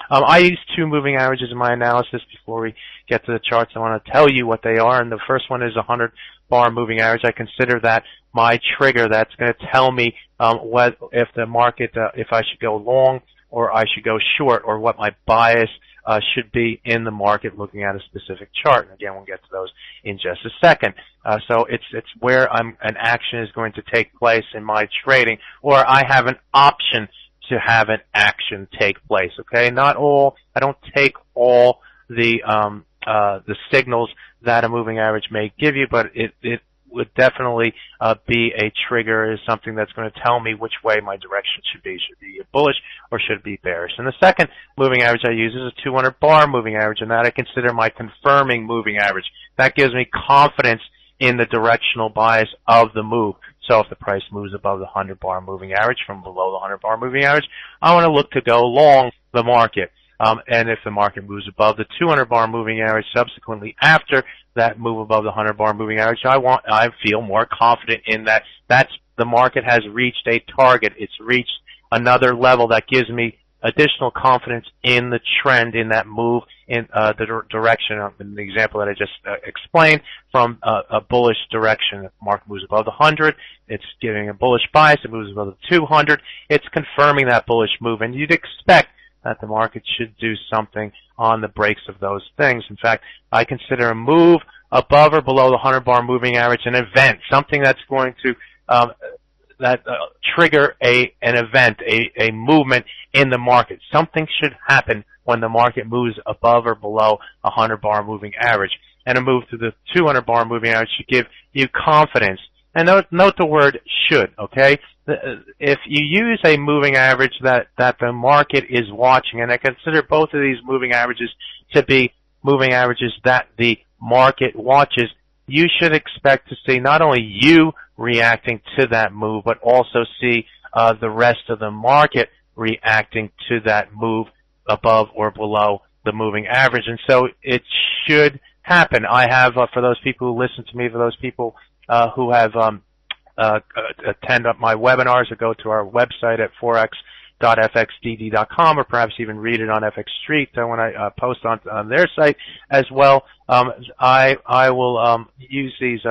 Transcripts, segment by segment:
I use two moving averages in my analysis. Before we get to the charts, I want to tell you what they are. And the first one is a 100-bar moving average. I consider that my trigger. That's going to tell me if the market, if I should go long or I should go short, or what my bias should be in the market looking at a specific chart. And again, we'll get to those in just a second. So it's where an action is going to take place in my trading, or I have an option to have an action take place. Okay, I don't take all the signals that a moving average may give you, but it would definitely be a trigger, is something that's going to tell me which way my direction should be. Should it be bullish or should it be bearish? And the second moving average I use is a 200-bar moving average, and that I consider my confirming moving average. That gives me confidence in the directional bias of the move. So if the price moves above the 100-bar moving average from below the 100-bar moving average, I want to look to go long the market. And if the market moves above the 200-bar moving average subsequently after that move above the 100-bar moving average, I feel more confident in that the market has reached a target. It's reached another level that gives me additional confidence in the trend, in that move, in the direction. In the example that I just explained, from a bullish direction. If the market moves above the 100, it's giving a bullish bias. It moves above the 200, it's confirming that bullish move. And you'd expect that the market should do something on the breaks of those things. In fact, I consider a move above or below the 100-bar moving average an event, something that's going to trigger an event, a movement in the market. Something should happen when the market moves above or below a 100-bar moving average. And a move to the 200-bar moving average should give you confidence. And note the word should, okay? If you use a moving average that the market is watching, and I consider both of these moving averages to be moving averages that the market watches, you should expect to see not only you reacting to that move, but also see the rest of the market reacting to that move above or below the moving average. And so it should happen. I have, for those people who listen to me, for those people who have attend my webinars or go to our website at forex.fxdd.com, or perhaps even read it on FXStreet when I post on their site as well, I will use these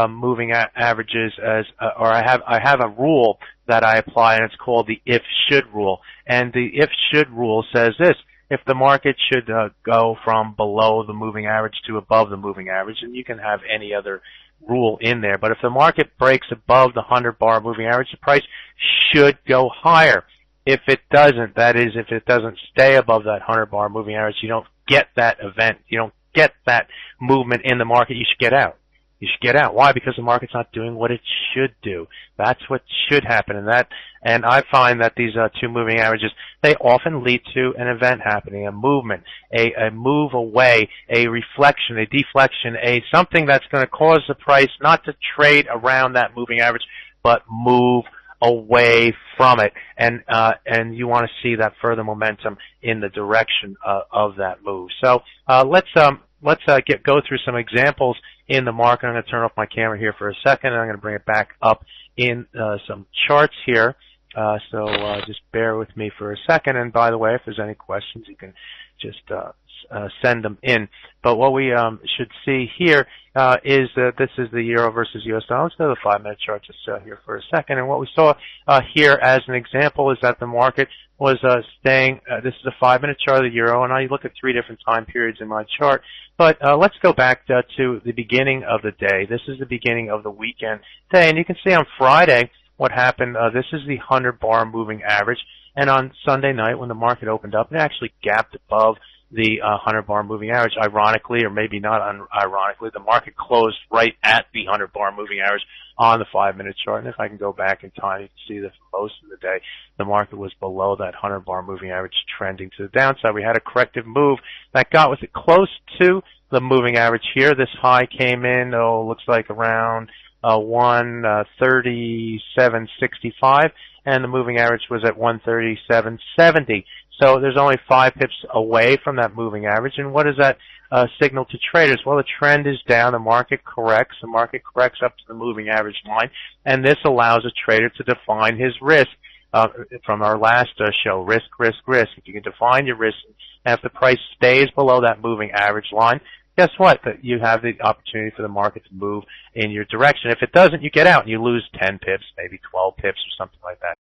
moving averages as, or I have a rule that I apply, and it's called the if-should rule. And the if-should rule says this: if the market should go from below the moving average to above the moving average, and you can have any other rule in there, but if the market breaks above the 100-bar moving average, the price should go higher. If it doesn't, that is, if it doesn't stay above that 100-bar moving average, you don't get that event, you don't get that movement in the market, you should get out. You should get out. Why? Because the market's not doing what it should do. That's what should happen. And I find that these two moving averages, they often lead to an event happening, a movement, a move away, a reflection, a deflection, something that's going to cause the price not to trade around that moving average, but move away from it. And you want to see that further momentum in the direction of that move. So let's go through some examples in the market. I'm going to turn off my camera here for a second, and I'm going to bring it back up in some charts here. So just bear with me for a second. And by the way, if there's any questions, you can just send them in. But what we should see here is that this is the euro versus US dollar. Let's go to the 5-minute chart just here for a second. And what we saw here as an example is that the market was staying, this is a 5-minute chart of the euro, and I look at 3 different time periods in my chart. But let's go back to the beginning of the day. This is the beginning of the weekend day, and you can see on Friday what happened. This is the 100-bar moving average, and on Sunday night when the market opened up, it actually gapped above the 100-bar moving average. Ironically, or maybe not ironically, the market closed right at the 100-bar moving average on the 5-minute chart. And if I can go back in time, you can see that for most of the day, the market was below that 100-bar moving average, trending to the downside. We had a corrective move that got with it close to the moving average here. This high came in, looks like around 137.65, and the moving average was at 137.70. So there's only 5 pips away from that moving average. And what does that signal to traders? Well, the trend is down. The market corrects. The market corrects up to the moving average line. And this allows a trader to define his risk. from our last show, risk, risk, risk. If you can define your risk, and if the price stays below that moving average line, guess what? That you have the opportunity for the market to move in your direction. If it doesn't, you get out and you lose 10 pips, maybe 12 pips or something like that.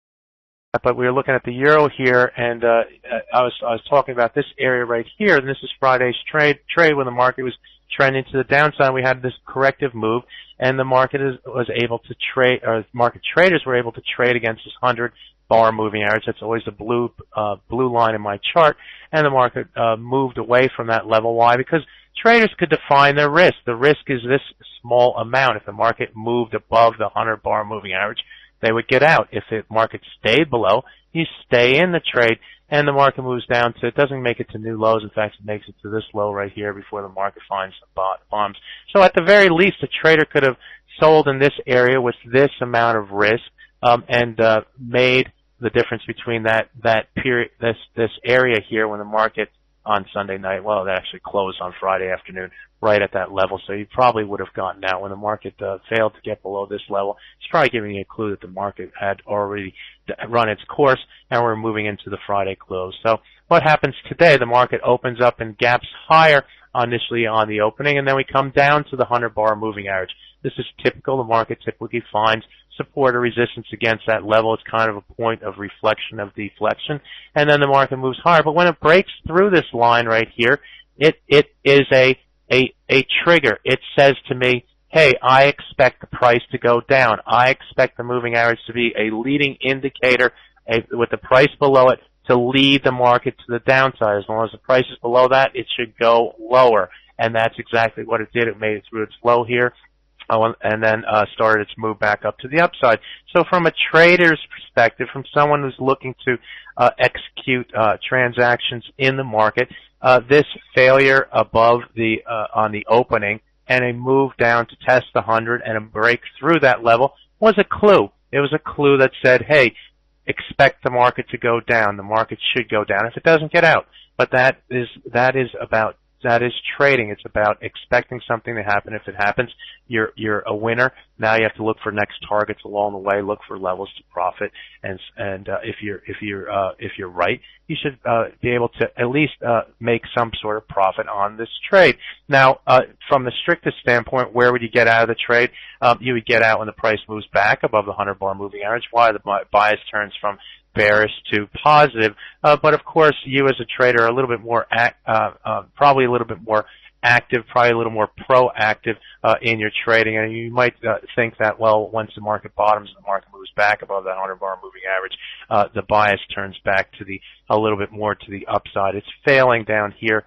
But we were looking at the euro here, and I was talking about this area right here, and this is Friday's trade when the market was trending to the downside. We had this corrective move, and the market was able to trade, or market traders were able to trade against this 100-bar moving average. That's always the blue line in my chart, and the market moved away from that level. Why? Because traders could define their risk. The risk is this small amount. If the market moved above the 100-bar moving average, they would get out. If the market stayed below, you stay in the trade, and the market moves down to, it doesn't make it to new lows. In fact, it makes it to this low right here before the market finds some bottoms. So at the very least, a trader could have sold in this area with this amount of risk, and made the difference between that period, this area here when the market on Sunday night, well, it actually closed on Friday afternoon right at that level, so you probably would have gotten out when the market failed to get below this level. It's probably giving you a clue that the market had already run its course and we're moving into the Friday close. So what happens today? The market opens up and gaps higher initially on the opening, and then we come down to the 100-bar moving average. This is typical. The market typically finds support or resistance against that level. It's kind of a point of reflection of deflection, and then the market moves higher. But when it breaks through this line right here, it is a trigger. It says to me, hey, I expect the price to go down. I expect the moving average to be a leading indicator with the price below it to lead the market to the downside. As long as the price is below that, it should go lower. And that's exactly what it did. It made it through its low here, and then started its move back up to the upside. So from a trader's perspective, from someone who's looking to execute transactions in the market, this failure above the on the opening and a move down to test the 100 and a break through that level was a clue. It was a clue that said, hey, expect the market to go down. The market should go down if it doesn't get out. But that is trading. It's about expecting something to happen. If it happens, you're a winner. Now you have to look for next targets along the way. Look for levels to profit. And if you're right, you should be able to at least make some sort of profit on this trade. Now, from the strictest standpoint, where would you get out of the trade? You would get out when the price moves back above the 100-bar moving average. Why? The bias turns from bearish to positive, but of course you as a trader are a little bit more probably a little bit more active, probably a little more proactive in your trading, and you might think that, well, once the market bottoms and the market moves back above that 100-bar moving average, the bias turns back to a little bit more to the upside. It's failing down here.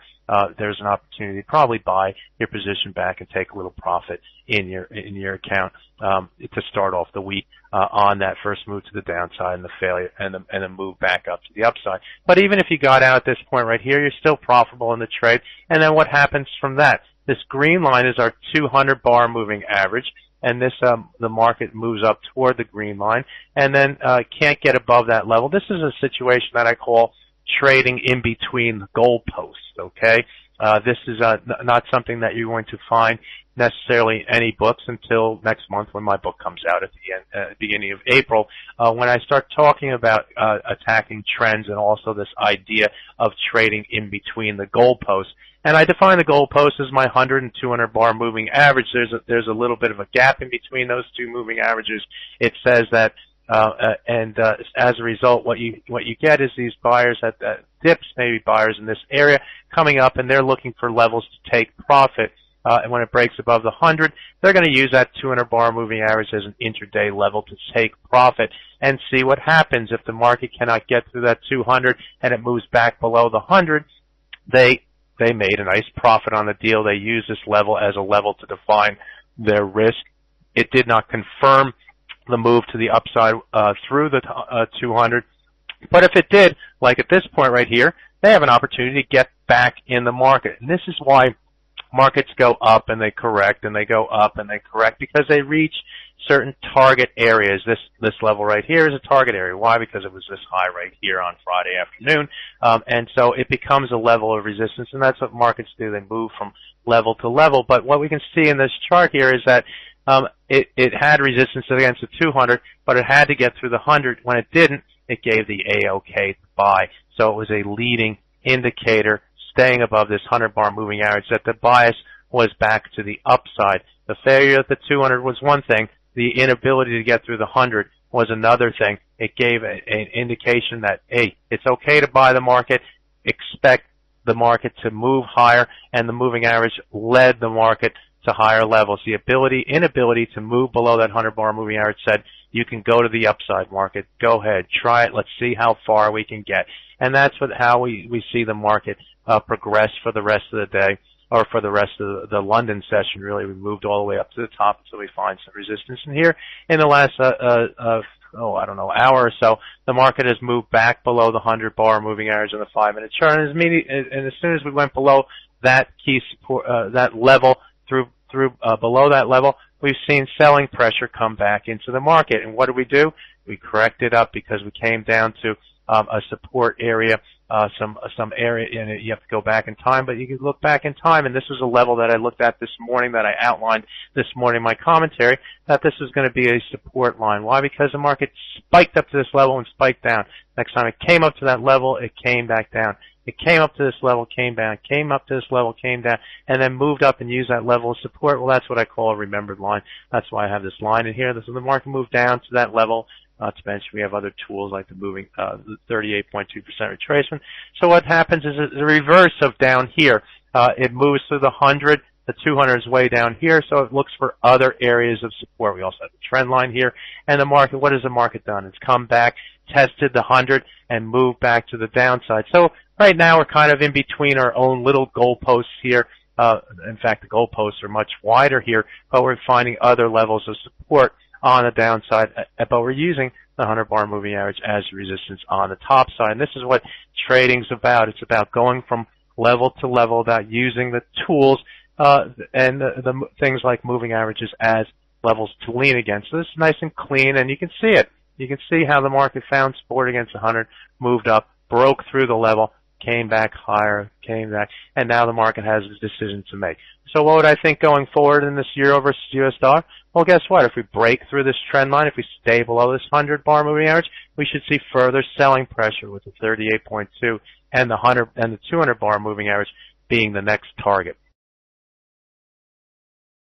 There's an opportunity to probably buy your position back and take a little profit in your account to start off the week on that first move to the downside and the failure and the move back up to the upside. But even if you got out at this point right here, you're still profitable in the trade. And then what happens from that? This green line is our 200-bar moving average, and this the market moves up toward the green line and then can't get above that level. This is a situation that I call trading in between the goalposts. Okay, this is not something that you're going to find necessarily in any books until next month when my book comes out at the beginning of April, when I start talking about attacking trends and also this idea of trading in between the goalposts. And I define the goalpost as my 100 and 200-bar moving average. There's a little bit of a gap in between those two moving averages. It says that as a result, what you get is these buyers at dips, maybe buyers in this area coming up, and they're looking for levels to take profit. And when it breaks above the 100, they're going to use that 200-bar moving average as an intraday level to take profit and see what happens. If the market cannot get through that 200 and it moves back below the 100, they made a nice profit on the deal. They used this level as a level to define their risk. It did not confirm the move to the upside through the 200. But if it did, like at this point right here, they have an opportunity to get back in the market. And this is why markets go up and they correct and they go up and they correct, because they reach certain target areas. This level right here is a target area. Why? Because it was this high right here on Friday afternoon. And so it becomes a level of resistance, and that's what markets do. They move from level to level. But what we can see in this chart here is that it had resistance against the 200, but it had to get through the 100. When it didn't, it gave the AOK to buy. So it was a leading indicator staying above this 100-bar moving average that the bias was back to the upside. The failure at the 200 was one thing. The inability to get through the 100 was another thing. It gave an indication that, hey, it's okay to buy the market, expect the market to move higher, and the moving average led the market to higher levels. The inability to move below that 100-bar moving average said, you can go to the upside market. Go ahead. Try it. Let's see how far we can get. And that's how we see the market progress for the rest of the day, or for the rest of the London session. Really, we moved all the way up to the top until we find some resistance. And here, in the last, hour or so, the market has moved back below the 100-bar moving average on the 5-minute chart. And as soon as we went below that key support, that level, through below that level, we've seen selling pressure come back into the market. And what do? We corrected up because we came down to a support area, some area, and you have to go back in time, but you can look back in time, and this was a level that I looked at this morning, that I outlined this morning in my commentary, that this is going to be a support line. Why? Because the market spiked up to this level and spiked down. Next time it came up to that level, it came back down. It came up to this level, came down, came up to this level, came down, and then moved up and used that level of support. Well, that's what I call a remembered line. That's why I have this line in here. So the market moved down to that level. Not to mention we have other tools like the 38.2% retracement. So what happens is the reverse of down here. It moves to the 100. The 200 is way down here, so it looks for other areas of support. We also have the trend line here. And the market, what has the market done? It's come back, tested the 100, and moved back to the downside. So right now we're kind of in between our own little goalposts here. In fact, the goalposts are much wider here, but we're finding other levels of support on the downside, but we're using the 100-bar moving average as resistance on the top side. And this is what trading's about. It's about going from level to level, about using the tools and the things like moving averages as levels to lean against. So this is nice and clean, and you can see it. You can see how the market found support against 100, moved up, broke through the level, came back higher, came back, and now the market has a decision to make. So what would I think going forward in this euro versus US dollar? Well, guess what? If we break through this trend line, if we stay below this 100-bar moving average, we should see further selling pressure with the 38.2 and the 200-bar moving average being the next target.